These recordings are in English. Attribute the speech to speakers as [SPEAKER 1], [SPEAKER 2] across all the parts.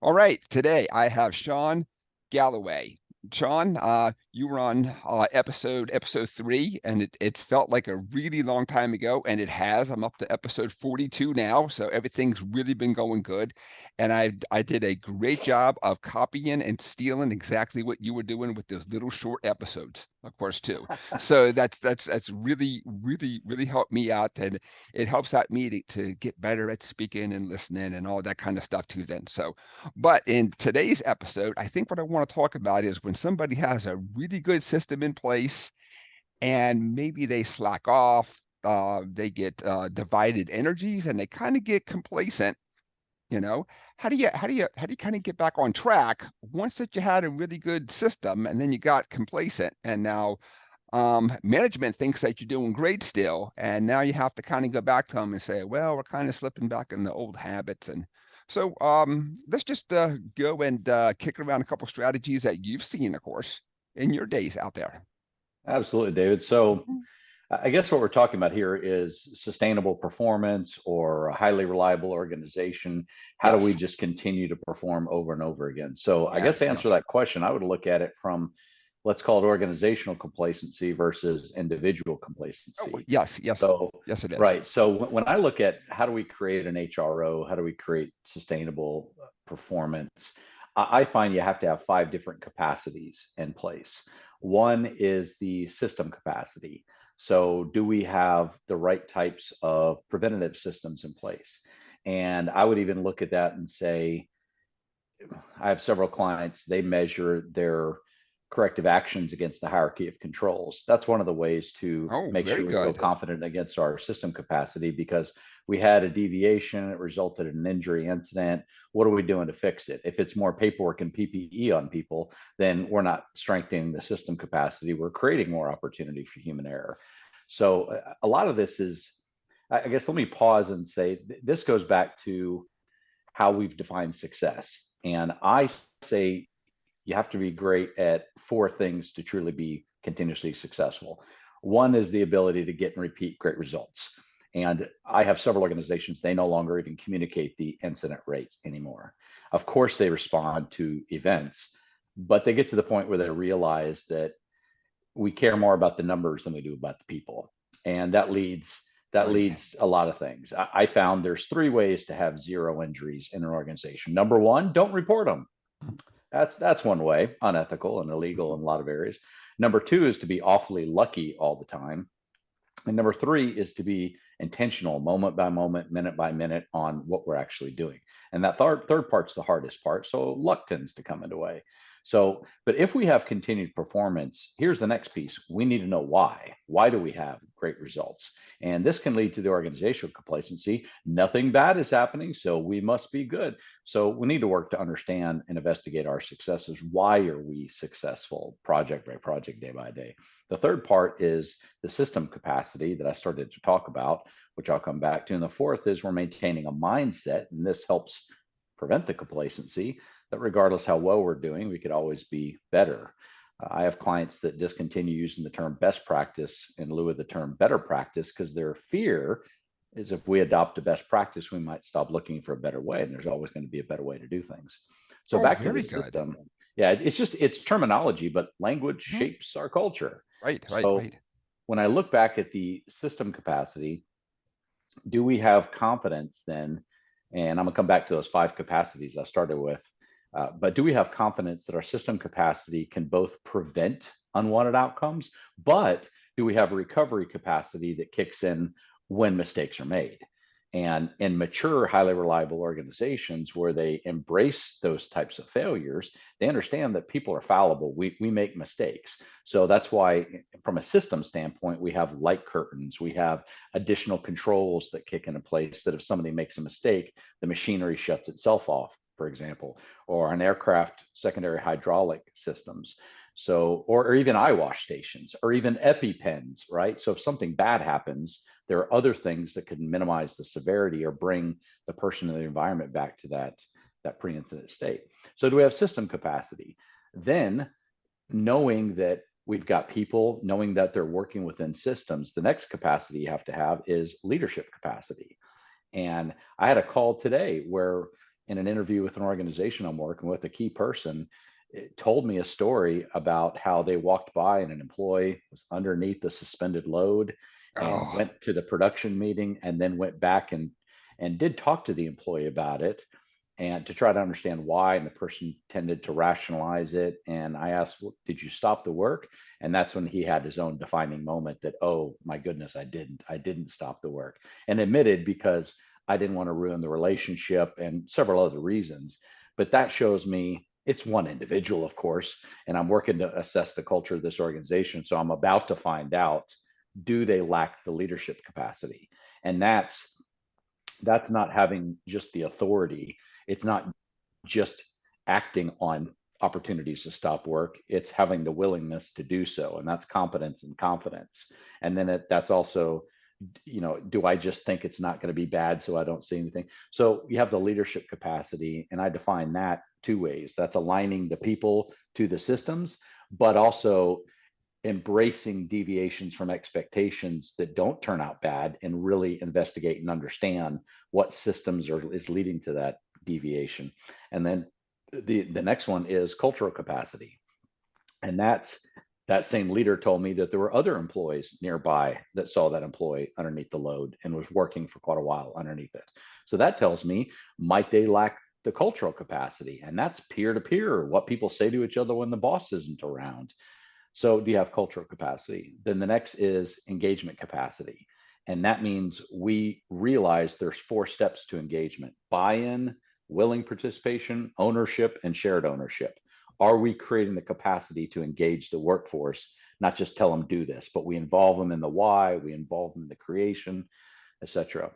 [SPEAKER 1] All right, today I have Shawn Galloway. Shawn, you were on episode 3, and it felt like a really long time ago, and it has. I'm up to episode 42 now, so everything's really been going good. And I did a great job of copying and stealing exactly what you were doing with those little short episodes, of course, too. So that's really helped me out, and it helps out me to get better at speaking and listening and all that kind of stuff too. Then so. But in today's episode, I think what I want to talk about is when somebody has a really good system in place and maybe they slack off, they get divided energies and they kind of get complacent. You know, how do you kind of get back on track once that you had a really good system and then you got complacent and now management thinks that you're doing great still, and now you have to kind of go back to them and say, well, we're kind of slipping back in the old habits. And so let's just go and kick around a couple strategies that you've seen, of course, in your days out there.
[SPEAKER 2] Absolutely, David. So I guess what we're talking about here is sustainable performance or a highly reliable organization. How do we
[SPEAKER 1] Yes,
[SPEAKER 2] just continue to perform over and over again? So I guess
[SPEAKER 1] yes,
[SPEAKER 2] to answer
[SPEAKER 1] yes.
[SPEAKER 2] that question, I would look at it from, let's call it organizational complacency versus individual
[SPEAKER 1] Oh,
[SPEAKER 2] complacency.
[SPEAKER 1] yes, yes,
[SPEAKER 2] So,
[SPEAKER 1] yes, it is.
[SPEAKER 2] right. So when I look at how do we create an HRO, how do we create sustainable performance, I find you have to have 5 different capacities in place. One is the system capacity. So do we have the right types of preventative systems in place? And I would even look at that and say, I have several clients, they measure their corrective actions against the hierarchy of controls. That's one of the ways to
[SPEAKER 1] Oh,
[SPEAKER 2] make
[SPEAKER 1] very
[SPEAKER 2] sure we feel
[SPEAKER 1] good.
[SPEAKER 2] confident against our system capacity, because we had a deviation, it resulted in an injury incident. What are we doing to fix it? If it's more paperwork and PPE on people, then we're not strengthening the system capacity. We're creating more opportunity for human error. So a lot of this is, I guess, let me pause and say, this goes back to how we've defined success. And I say you have to be great at 4 things to truly be continuously successful. One is the ability to get and repeat great results. And I have several organizations, they no longer even communicate the incident rate anymore. Of course, they respond to events, but they get to the point where they realize that we care more about the numbers than we do about the people. And that
[SPEAKER 1] Right.
[SPEAKER 2] leads a lot of things. I found there's 3 ways to have 0 injuries in an organization. Number one, don't report them. That's one way, unethical and illegal in a lot of areas. Number two is to be awfully lucky all the time. And number 3 is to be intentional, moment by moment, minute by minute, on what we're actually doing. And that third part's the hardest part. So luck tends to come into way. So, but if we have continued performance, here's the next piece. We need to know why. Why do we have great results? And this can lead to the organizational complacency. Nothing bad is happening, so we must be good. So we need to work to understand and investigate our successes. Why are we successful, project by project, day by day? The third part is the system capacity that I started to talk about, which I'll come back to. And the fourth is we're maintaining a mindset, and this helps prevent the complacency that regardless how well we're doing, we could always be better. I have clients that discontinue using the term best practice in lieu of the term better practice because their fear is if we adopt a best practice, we might stop looking for a better way. And there's always going to be a better way to do things. So
[SPEAKER 1] Oh,
[SPEAKER 2] back to the
[SPEAKER 1] very good.
[SPEAKER 2] system. Yeah, it's terminology, but language
[SPEAKER 1] Mhm.
[SPEAKER 2] shapes our culture.
[SPEAKER 1] Right, right,
[SPEAKER 2] So
[SPEAKER 1] right.
[SPEAKER 2] when I look back at the system capacity, do we have confidence then? And I'm gonna come back to those 5 capacities I started with. But do we have confidence that our system capacity can both prevent unwanted outcomes, but do we have a recovery capacity that kicks in when mistakes are made? And in mature, highly reliable organizations where they embrace those types of failures, they understand that people are fallible. We make mistakes. So that's why, from a system standpoint, we have light curtains, we have additional controls that kick into place that if somebody makes a mistake, the machinery shuts itself off, for example, or an aircraft secondary hydraulic systems. So, or even eyewash stations, or even EpiPens, right? So if something bad happens, there are other things that can minimize the severity or bring the person in the environment back to that pre-incident state. So do we have system capacity? Then knowing that we've got people, knowing that they're working within systems, the next capacity you have to have is leadership capacity. And I had a call today where in an interview with an organization I'm working with, a key person told me a story about how they walked by and an employee was underneath the suspended load and
[SPEAKER 1] Oh,
[SPEAKER 2] went to the production meeting and then went back and did talk to the employee about it and to try to understand why. And the person tended to rationalize it. And I asked, well, did you stop the work? And that's when he had his own defining moment that, oh my goodness, I didn't stop the work, and admitted because I didn't want to ruin the relationship and several other reasons. But that shows me it's one individual, of course, and I'm working to assess the culture of this organization. So I'm about to find out, do they lack the leadership capacity? And that's not having just the authority. It's not just acting on opportunities to stop work. It's having the willingness to do so. And that's competence and confidence. And then that's also, do I just think it's not going to be bad so I don't see anything? So you have the leadership capacity. And I define that two ways. That's aligning the people to the systems, but also embracing deviations from expectations that don't turn out bad and really investigate and understand what systems is leading to that deviation. And then the next one is cultural capacity. And that same leader told me that there were other employees nearby that saw that employee underneath the load and was working for quite a while underneath it. So that tells me, might they lack the cultural capacity? And that's peer to peer, what people say to each other when the boss isn't around. So do you have cultural capacity? Then the next is engagement capacity. And that means we realize there's 4 steps to engagement: buy-in, willing participation, ownership, and shared ownership. Are we creating the capacity to engage the workforce, not just tell them do this, but we involve them in the why, we involve them in the creation, etc.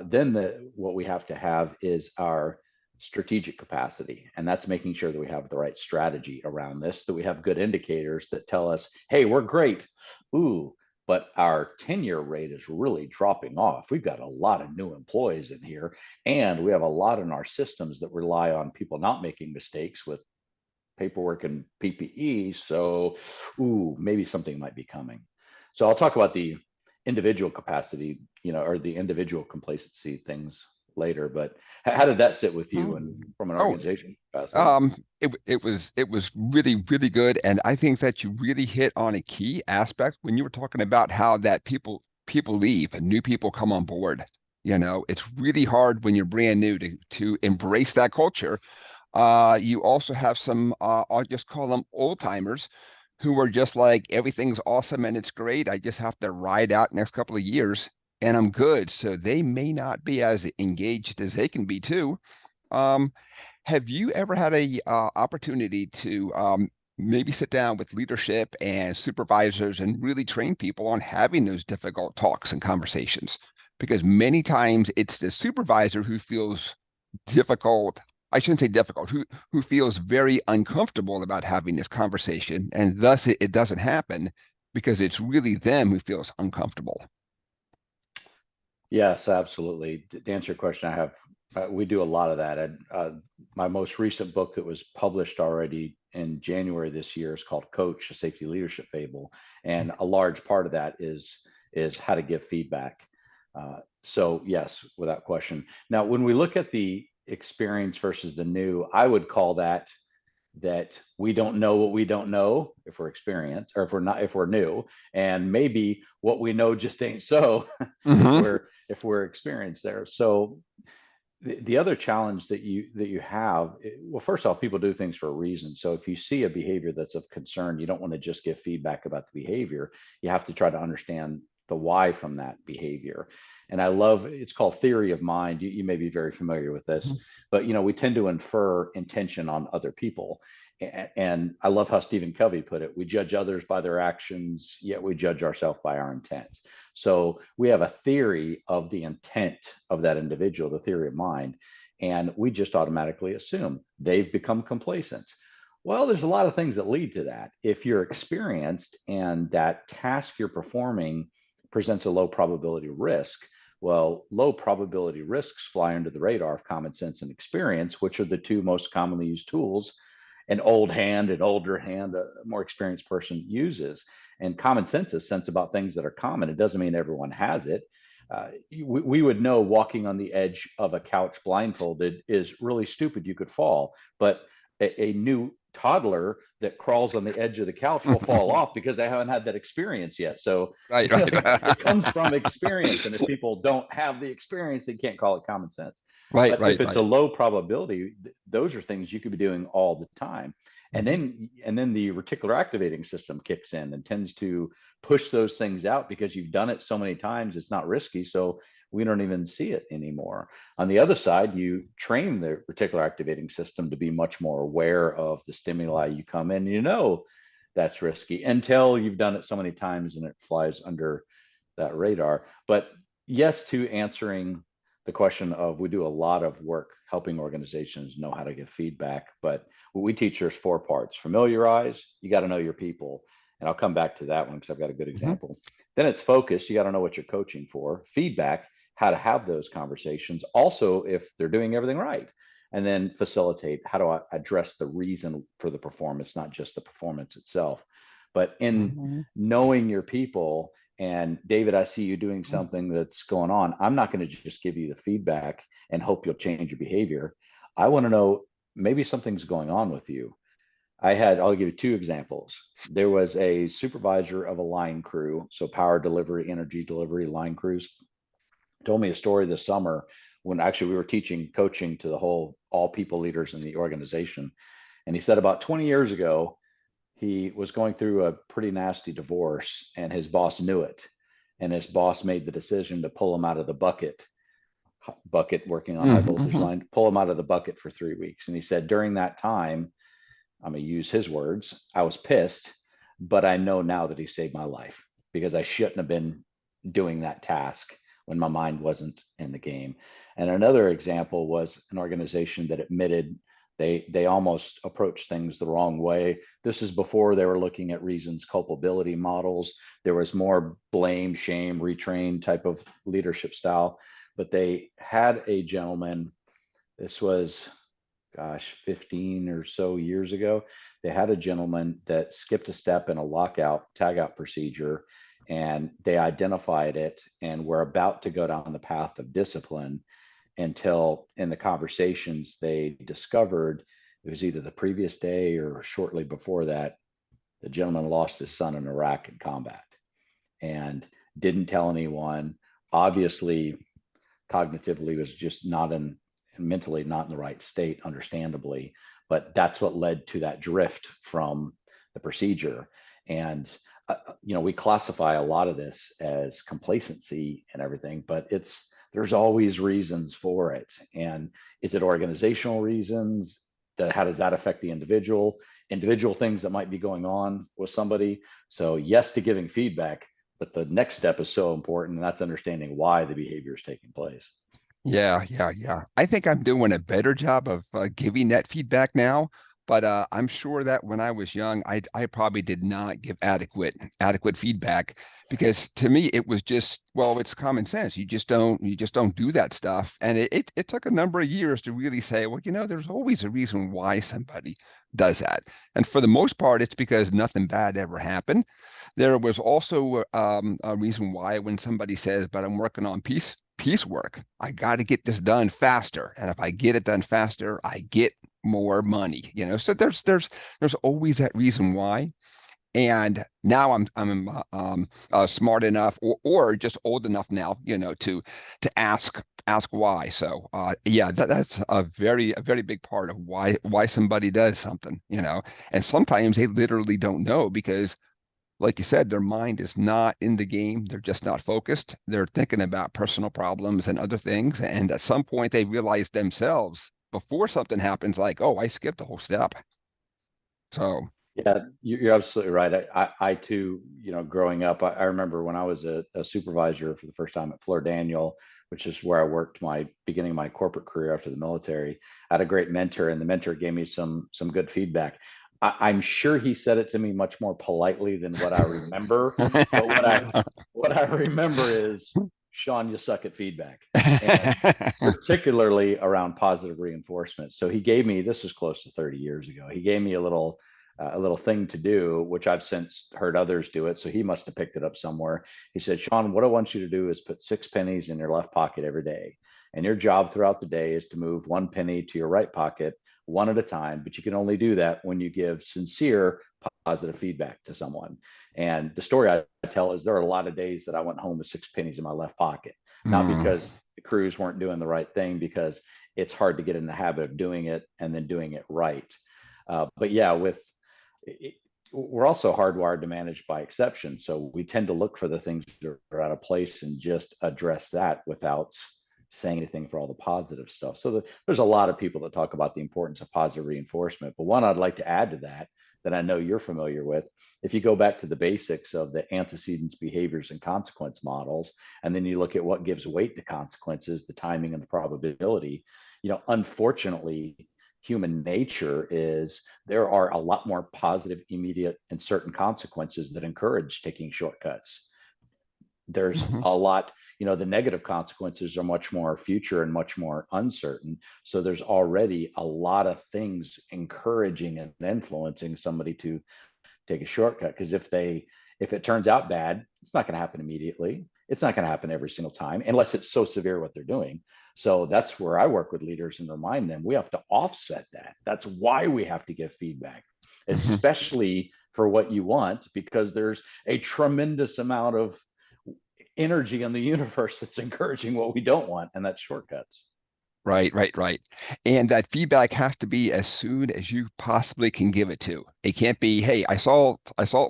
[SPEAKER 2] Then what we have to have is our strategic capacity. And that's making sure that we have the right strategy around this, that we have good indicators that tell us, hey, we're great. Ooh, but our tenure rate is really dropping off. We've got a lot of new employees in here, and we have a lot in our systems that rely on people not making mistakes with paperwork and PPE. So, ooh, maybe something might be coming. So I'll talk about the individual capacity, or the individual complacency things later. But how did that sit with you and from an
[SPEAKER 1] oh,
[SPEAKER 2] organization capacity?
[SPEAKER 1] um, it was really, really good. And I think that you really hit on a key aspect when you were talking about how that people leave and new people come on board. It's really hard when you're brand new to embrace that culture. You also have some, I'll just call them old timers who are just like, everything's awesome and it's great. I just have to ride out next couple of years and I'm good. So they may not be as engaged as they can be too. Um, have you ever had a opportunity to maybe sit down with leadership and supervisors and really train people on having those difficult talks and conversations? Because many times it's the supervisor who feels difficult. I shouldn't say difficult, who feels very uncomfortable about having this conversation, and thus it doesn't happen because it's really them who feels uncomfortable.
[SPEAKER 2] Yes, absolutely. To answer your question, we do a lot of that. And my most recent book that was published already in January this year is called Coach: A Safety Leadership Fable, and a large part of that is how to give feedback. So yes, without question. Now, when we look at the experience versus the new, I would call that we don't know what we don't know if we're experienced, or if we're new, and maybe what we know just ain't so if
[SPEAKER 1] Hmm.
[SPEAKER 2] we're experienced there. So the other challenge that you have, well, first off, people do things for a reason. So if you see a behavior that's of concern, you don't want to just give feedback about the behavior. You have to try to understand the why from that behavior. And I love, it's called theory of mind. You may be very familiar with this, but we tend to infer intention on other people. And I love how Stephen Covey put it: we judge others by their actions, yet we judge ourselves by our intent. So we have a theory of the intent of that individual, the theory of mind, and we just automatically assume they've become complacent. Well, there's a lot of things that lead to that. If you're experienced and that task you're performing presents a low probability risk, well, low probability risks fly under the radar of common sense and experience, which are the two most commonly used tools an older hand, a more experienced person uses. And common sense is sense about things that are common. It doesn't mean everyone has it, we would know walking on the edge of a couch blindfolded is really stupid. You could fall, but a new toddler that crawls on the edge of the couch will fall off because they haven't had that experience yet. So
[SPEAKER 1] Right,
[SPEAKER 2] it
[SPEAKER 1] right.
[SPEAKER 2] comes from experience. And if people don't have the experience, they can't call it common sense.
[SPEAKER 1] Right,
[SPEAKER 2] But if
[SPEAKER 1] right,
[SPEAKER 2] it's a
[SPEAKER 1] right.
[SPEAKER 2] low probability, those are things you could be doing all the time. And
[SPEAKER 1] Mhm.
[SPEAKER 2] then the reticular activating system kicks in and tends to push those things out because you've done it so many times, it's not risky. So we don't even see it anymore. On the other side, you train the reticular activating system to be much more aware of the stimuli you come in. You know that's risky until you've done it so many times and it flies under that radar. But yes, to answering the question of, we do a lot of work helping organizations know how to give feedback. But what we teach, there's 4 parts: familiarize, you got to know your people. And I'll come back to that one because I've got a good
[SPEAKER 1] Mhm.
[SPEAKER 2] example. Then it's focus, you got to know what you're coaching for. Feedback, how to have those conversations. Also, if they're doing everything right. And then facilitate, how do I address the reason for the performance, not just the performance itself. But in
[SPEAKER 1] Mhm.
[SPEAKER 2] knowing your people, and David, I see you doing something that's going on. I'm not going to just give you the feedback and hope you'll change your behavior. I want to know, maybe something's going on with you. I'll give you 2 examples. There was a supervisor of a line crew, so power delivery, energy delivery line crews, told me a story this summer when actually we were teaching coaching to the whole, all people leaders in the organization. And he said about 20 years ago, he was going through a pretty nasty divorce and his boss knew it. And his boss made the decision to pull him out of the bucket working on high
[SPEAKER 1] Mhm.
[SPEAKER 2] voltage
[SPEAKER 1] Mhm.
[SPEAKER 2] line, pull him out of the bucket for 3 weeks. And he said, during that time, I'm going to use his words, I was pissed, but I know now that he saved my life because I shouldn't have been doing that task when my mind wasn't in the game. And another example was an organization that admitted they almost approached things the wrong way. This is before they were looking at reasons culpability models. There was more blame, shame, retrain type of leadership style. But they had a gentleman, this was, gosh, 15 or so years ago. They had a gentleman that skipped a step in a lockout tagout procedure, and they identified it and were about to go down the path of discipline, until in the conversations they discovered it was either the previous day or shortly before that the gentleman lost his son in Iraq in combat and didn't tell anyone. Obviously, cognitively was just not in, mentally not in the right state, understandably. But that's what led to that drift from the procedure. And we classify a lot of this as complacency and everything, but there's always reasons for it. And is it organizational reasons? How does that affect the individual things that might be going on with somebody? So yes to giving feedback, but the next step is so important, and that's understanding why the behavior is taking place.
[SPEAKER 1] Yeah, yeah, yeah. I think I'm doing a better job of giving that feedback now, but I'm sure that when I was young, I probably did not give adequate feedback because to me it was just, well, it's common sense. You just don't do that stuff, and it took a number of years to really say, well, there's always a reason why somebody does that, and for the most part, it's because nothing bad ever happened. There was also a reason why when somebody says, but I'm working on piecework. I got to get this done faster. And if I get it done faster, I get more money. So there's always that reason why. And now I'm smart enough or just old enough now, to ask why. So yeah, that's a very big part of why somebody does something, and sometimes they literally don't know because like you said, their mind is not in the game. They're just not focused. They're thinking about personal problems and other things. And at some point, they realize themselves before something happens, like, oh, I skipped a whole step. So,
[SPEAKER 2] Yeah, you're absolutely right. I too, growing up, I remember when I was a supervisor for the first time at Fleur Daniel, which is where I worked my beginning of my corporate career after the military. I had a great mentor, and the mentor gave me some good feedback. I'm sure he said it to me much more politely than what I remember, but what I remember is, Shawn, you suck at feedback, and particularly around positive reinforcement. So he gave me, this was close to 30 years ago. He gave me a little a little thing to do, which I've since heard others do it. So he must have picked it up somewhere. He said, Shawn, what I want you to do is put 6 pennies in your left pocket every day. And your job throughout the day is to move 1 penny to your right pocket one at a time. But you can only do that when you give sincere, positive feedback to someone. And the story I tell is there are a lot of days that I went home with 6 pennies in my left pocket, not
[SPEAKER 1] Mm.
[SPEAKER 2] because the crews weren't doing the right thing, because it's hard to get in the habit of doing it and then doing it right. But yeah, with it, we're also hardwired to manage by exception. So we tend to look for the things that are out of place and just address that without saying anything for all the positive stuff. So there's a lot of people that talk about the importance of positive reinforcement. But one I'd like to add to that, that I know you're familiar with, if you go back to the basics of the antecedents, behaviors, and consequence models, and then you look at what gives weight to consequences, the timing and the probability, unfortunately, human nature is there are a lot more positive, immediate, and certain consequences that encourage taking shortcuts. There's
[SPEAKER 1] Mhm.
[SPEAKER 2] a lot, the negative consequences are much more future and much more uncertain. So there's already a lot of things encouraging and influencing somebody to take a shortcut, because if it turns out bad, it's not going to happen immediately. It's not going to happen every single time unless it's so severe what they're doing. So that's where I work with leaders and remind them we have to offset that. That's why we have to give feedback,
[SPEAKER 1] Mhm.
[SPEAKER 2] especially for what you want, because there's a tremendous amount of energy in the universe that's encouraging what we don't want, and that's shortcuts.
[SPEAKER 1] Right, right, right. And that feedback has to be as soon as you possibly can give it to. It can't be, hey, I saw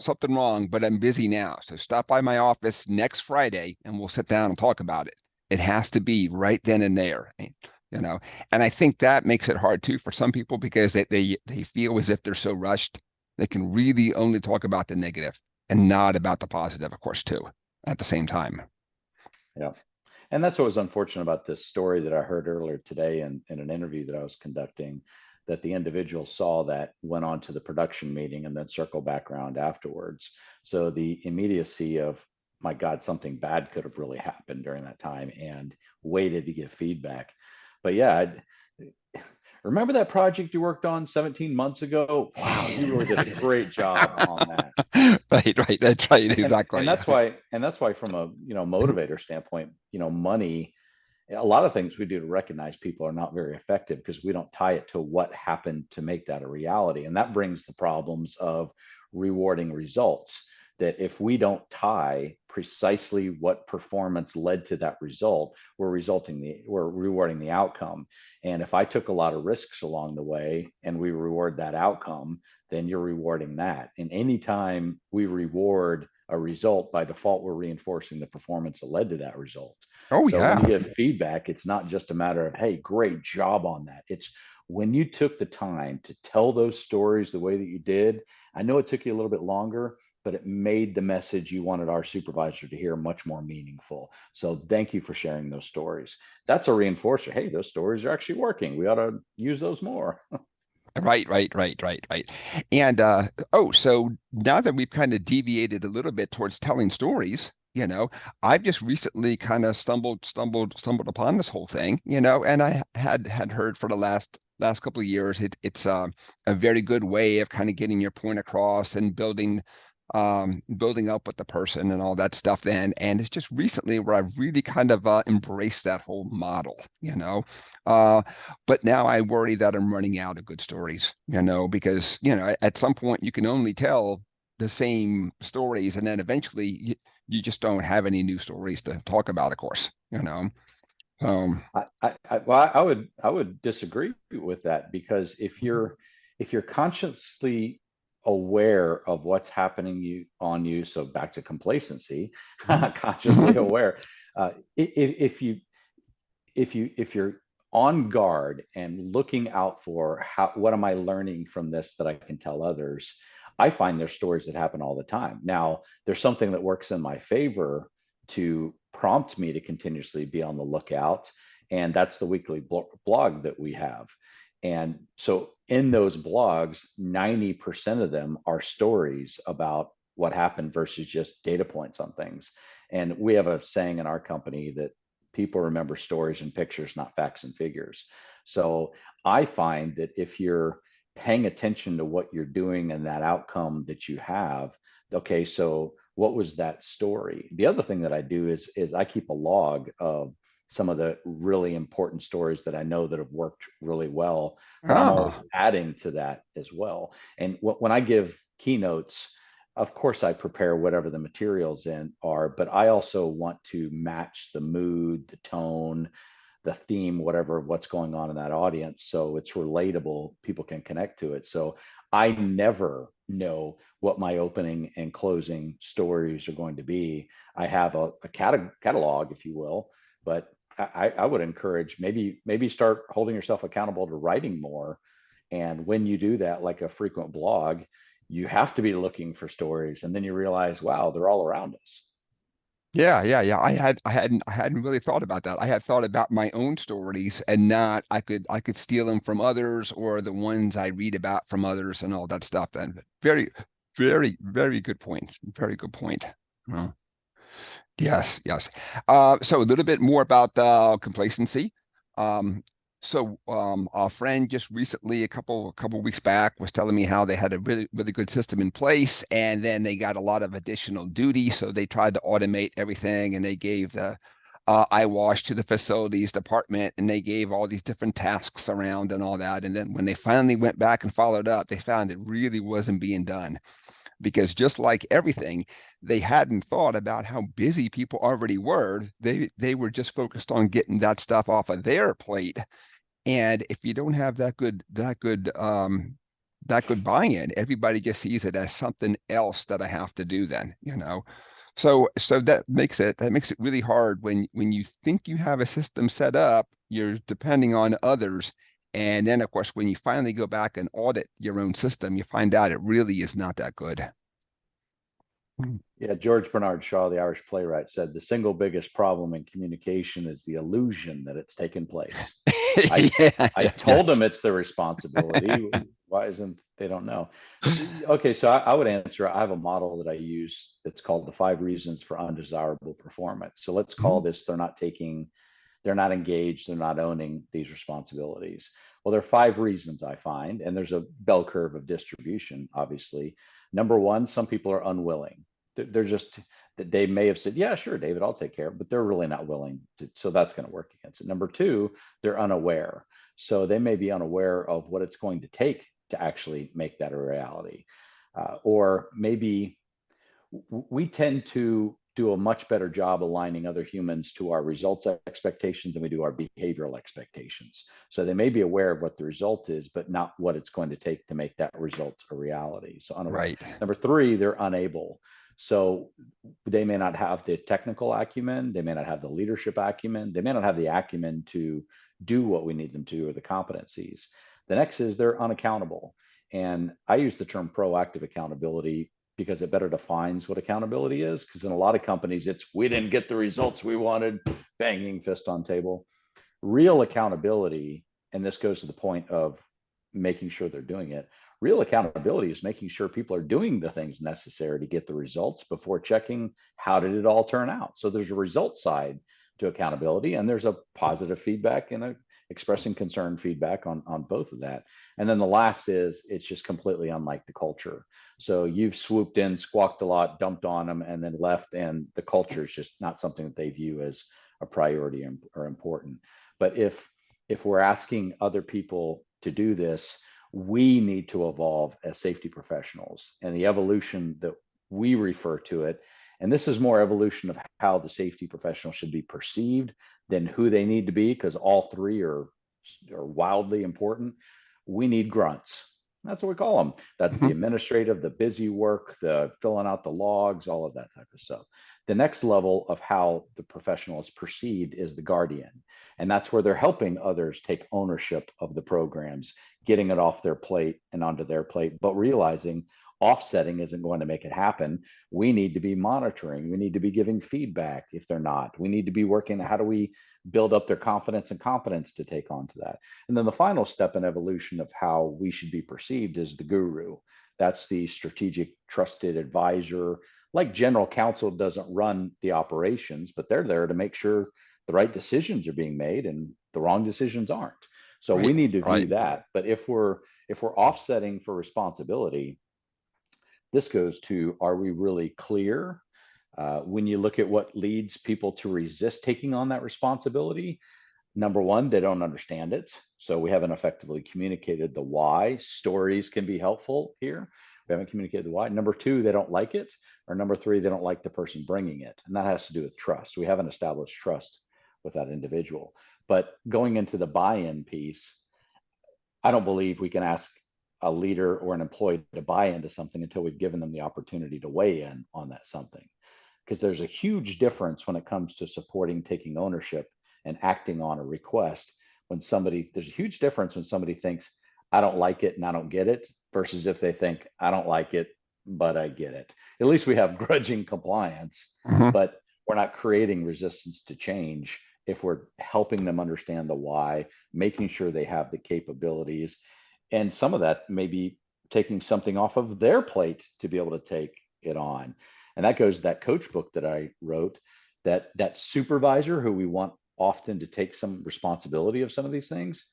[SPEAKER 1] something wrong, but I'm busy now. So stop by my office next Friday and we'll sit down and talk about it. It has to be right then and there. You know, and I think that makes it hard too for some people because they feel as if they're so rushed. They can really only talk about the negative and not about the positive, of course, too, at the same time.
[SPEAKER 2] Yeah. And that's what was unfortunate about this story that I heard earlier today in an interview that I was conducting, that the individual saw that, went on to the production meeting, and then circled back around afterwards. So the immediacy of, my God, something bad could have really happened during that time, and waited to give feedback. But yeah, remember that project you worked on 17 months ago? Wow, you really did a great job on that.
[SPEAKER 1] Right, right. That's right.
[SPEAKER 2] And
[SPEAKER 1] Exactly.
[SPEAKER 2] that's why from a motivator standpoint, money, a lot of things we do to recognize people are not very effective because we don't tie it to what happened to make that a reality. And that brings the problems of rewarding results. That if we don't tie precisely what performance led to that result, we're rewarding the outcome. And if I took a lot of risks along the way and we reward that outcome, then you're rewarding that. And anytime we reward a result, by default, we're reinforcing the performance that led to that result.
[SPEAKER 1] Oh
[SPEAKER 2] So when
[SPEAKER 1] yeah.
[SPEAKER 2] you give feedback, it's not just a matter of, hey, great job on that. It's when you took the time to tell those stories the way that you did. I know it took you a little bit longer, but it made the message you wanted our supervisor to hear much more meaningful. So thank you for sharing those stories. That's a reinforcer. Hey, those stories are actually working. We ought to use those more.
[SPEAKER 1] Right, right, right, right, right. And oh, so now that we've kind of deviated a little bit towards telling stories, I've just recently kind of stumbled upon this whole thing, and I had heard for the last couple of years it's a very good way of kind of getting your point across and building up with the person and all that stuff then. And it's just recently where I've really kind of embraced that whole model, uh, but now I worry that I'm running out of good stories, because, at some point you can only tell the same stories and then eventually you just don't have any new stories to talk about, of course, um,
[SPEAKER 2] Well, I would disagree with that, because if you're consciously aware of what's happening on you, so back to complacency, consciously aware, if you're on guard and looking out for what am I learning from this that I can tell others, I find there's stories that happen all the time. Now, there's something that works in my favor to prompt me to continuously be on the lookout, and that's the weekly blog that we have. And so in those blogs, 90% of them are stories about what happened versus just data points on things. And we have a saying in our company that people remember stories and pictures, not facts and figures. So I find that if you're paying attention to what you're doing and that outcome that you have. Okay, so what was that story? The other thing that I do is I keep a log of some of the really important stories that I know that have worked really well, but I'm always
[SPEAKER 1] Oh,
[SPEAKER 2] adding to that as well. And when I give keynotes, of course I prepare whatever the materials in are, but I also want to match the mood, the tone, the theme, whatever, what's going on in that audience. So it's relatable, people can connect to it. So I never know what my opening and closing stories are going to be. I have a catalog, if you will, but I would encourage maybe start holding yourself accountable to writing more. And when you do that, like a frequent blog, you have to be looking for stories, and then you realize, wow, they're all around us.
[SPEAKER 1] yeah. I hadn't really thought about that. I had thought about my own stories and not I could steal them from others or the ones I read about from others and all that stuff. Then very, very good point. Very good point. Uh, yes, yes. So a little bit more about complacency. Um, a friend just recently, a couple weeks back, was telling me how they had a really good system in place, and then they got a lot of additional duty, so they tried to automate everything, and they gave the eyewash to the facilities department, and they gave all these different tasks around and all that. And then when they finally went back and followed up, they found it really wasn't being done because just like everything, they hadn't thought about how busy people already were. They were just focused on getting that stuff off of their plate. And if you don't have that good buy-in, everybody just sees it as something else that I have to do then. So that makes it really hard when you think you have a system set up, you're depending on others. And then of course when you finally go back and audit your own system, you find out it really is not that good.
[SPEAKER 2] Yeah, George Bernard Shaw, the Irish playwright, said the single biggest problem in communication is the illusion that it's taken place. I
[SPEAKER 1] Yeah,
[SPEAKER 2] I
[SPEAKER 1] yeah,
[SPEAKER 2] told
[SPEAKER 1] yes.
[SPEAKER 2] them it's their responsibility. Why isn't they don't know? Okay, so I would answer. I have a model that I use that's called the 5 reasons for undesirable performance. So let's call
[SPEAKER 1] Mhm.
[SPEAKER 2] this they're not engaged, they're not owning these responsibilities. Well, there are 5 reasons I find, and there's a bell curve of distribution, obviously. Number one, some people are unwilling. They're just that they may have said, yeah, sure, David, I'll take care of it, but they're really not willing to, so that's going to work against it. Number two, they're unaware. So they may be unaware of what it's going to take to actually make that a reality. Or maybe we tend to do a much better job aligning other humans to our results expectations than we do our behavioral expectations. So they may be aware of what the result is, but not what it's going to take to make that result a reality. So unaware.
[SPEAKER 1] Right.
[SPEAKER 2] Number three, they're unable. So they may not have the technical acumen, they may not have the leadership acumen, they may not have the acumen to do what we need them to or the competencies. The next is they're unaccountable. And I use the term proactive accountability because it better defines what accountability is. Because in a lot of companies, it's we didn't get the results we wanted, banging fist on table. Real accountability, and this goes to the point of making sure they're doing it. Real accountability is making sure people are doing the things necessary to get the results before checking how did it all turn out. So there's a result side to accountability, and there's a positive feedback and a expressing concern feedback on both of that. And then the last is it's just completely unlike the culture. So you've swooped in, squawked a lot, dumped on them, and then left, and the culture is just not something that they view as a priority or important. But if we're asking other people to do this, we need to evolve as safety professionals. And the evolution that we refer to it, and this is more evolution of how the safety professional should be perceived than who they need to be, because all three are wildly important. We need grunts. That's what we call them. That's the
[SPEAKER 1] Mhm.
[SPEAKER 2] administrative, the busy work, the filling out the logs, all of that type of stuff. The next level of how the professional is perceived is the guardian. And that's where they're helping others take ownership of the programs, getting it off their plate and onto their plate, but realizing offsetting isn't going to make it happen. We need to be monitoring. We need to be giving feedback if they're not. We need to be working. How do we build up their confidence and competence to take on to that? And then the final step in evolution of how we should be perceived is the guru. That's the strategic trusted advisor. Like general counsel doesn't run the operations, but they're there to make sure the right decisions are being made and the wrong decisions aren't. So we need to view
[SPEAKER 1] Right.
[SPEAKER 2] that. But if we're offsetting for responsibility, this goes to, are we really clear? When you look at what leads people to resist taking on that responsibility, number one, they don't understand it. So we haven't effectively communicated the why. Stories can be helpful here. We haven't communicated the why. Number two, they don't like it. Or number three, they don't like the person bringing it. And that has to do with trust. We haven't established trust with that individual. But going into the buy-in piece, I don't believe we can ask a leader or an employee to buy into something until we've given them the opportunity to weigh in on that something. Because there's a huge difference when it comes to supporting taking ownership and acting on a request. There's a huge difference when somebody thinks, I don't like it and I don't get it, versus if they think, I don't like it, but I get it. At least we have grudging compliance,
[SPEAKER 1] Mhm.
[SPEAKER 2] but we're not creating resistance to change if we're helping them understand the why, making sure they have the capabilities. And some of that may be taking something off of their plate to be able to take it on. And that goes to that coach book that I wrote, that supervisor who we want often to take some responsibility of some of these things.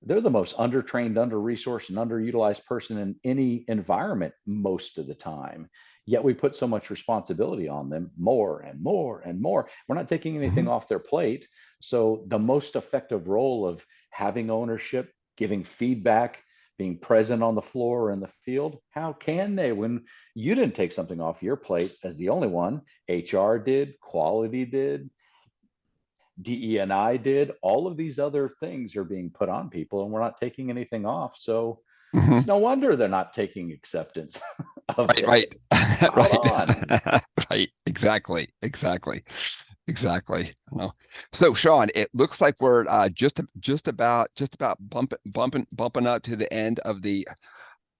[SPEAKER 2] They're the most undertrained, under-resourced, and underutilized person in any environment most of the time. Yet we put so much responsibility on them, more and more and more. We're not taking anything
[SPEAKER 1] Mhm.
[SPEAKER 2] off their plate. So the most effective role of having ownership, giving feedback, being present on the floor or in the field, how can they when you didn't take something off your plate as the only one? HR did, quality did, DE&I did. All of these other things are being put on people, and we're not taking anything off. So
[SPEAKER 1] Mhm.
[SPEAKER 2] it's no wonder they're not taking acceptance of
[SPEAKER 1] Right,
[SPEAKER 2] it.
[SPEAKER 1] right,
[SPEAKER 2] Hold on.
[SPEAKER 1] right, right. Exactly. Well, so Shawn, it looks like we're just about bumping up to the end of the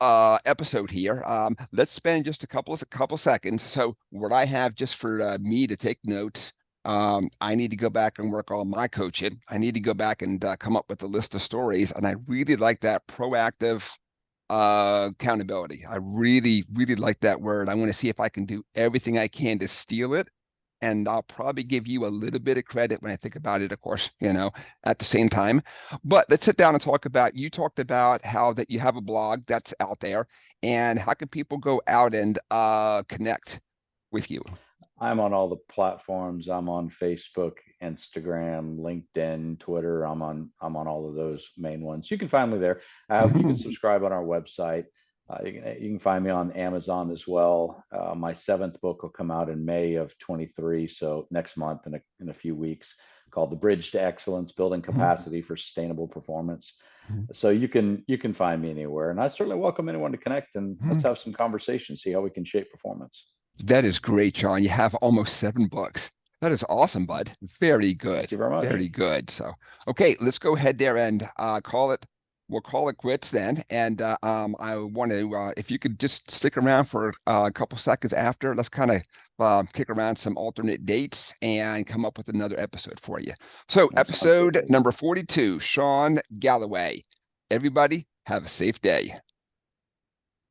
[SPEAKER 1] episode here. Let's spend just a couple seconds. So what I have just for me to take notes. I need to go back and work on my coaching. I need to go back and come up with a list of stories, and I really like that proactive accountability. I really like that word. I want to see if I can do everything I can to steal it, and I'll probably give you a little bit of credit when I think about it, of course, at the same time. But let's sit down and talk about, you talked about how that you have a blog that's out there, and how can people go out and connect with you?
[SPEAKER 2] I'm on all the platforms. I'm on Facebook, Instagram, LinkedIn, Twitter. I'm on all of those main ones. You can find me there. You can
[SPEAKER 1] Mhm.
[SPEAKER 2] subscribe on our website. You can find me on Amazon as well. My seventh book will come out in May of 23, so next month in a few weeks, called The Bridge to Excellence: Building Capacity for Sustainable Performance. So you can find me anywhere, and I certainly welcome anyone to connect, and let's
[SPEAKER 1] Mhm.
[SPEAKER 2] have some conversation, see how we can shape performance.
[SPEAKER 1] That is great, Sean. You have almost 7 books. That is awesome, bud. Very
[SPEAKER 2] Thank
[SPEAKER 1] good.
[SPEAKER 2] you very much.
[SPEAKER 1] Very good. So, okay, let's go ahead there and call it. We'll call it quits then. And I want to, if you could just stick around for a couple seconds after, let's kind of kick around some alternate dates and come up with another episode for you. So,
[SPEAKER 2] That sounds
[SPEAKER 1] episode
[SPEAKER 2] good.
[SPEAKER 1] number 42, Shawn Galloway. Everybody, have a safe day.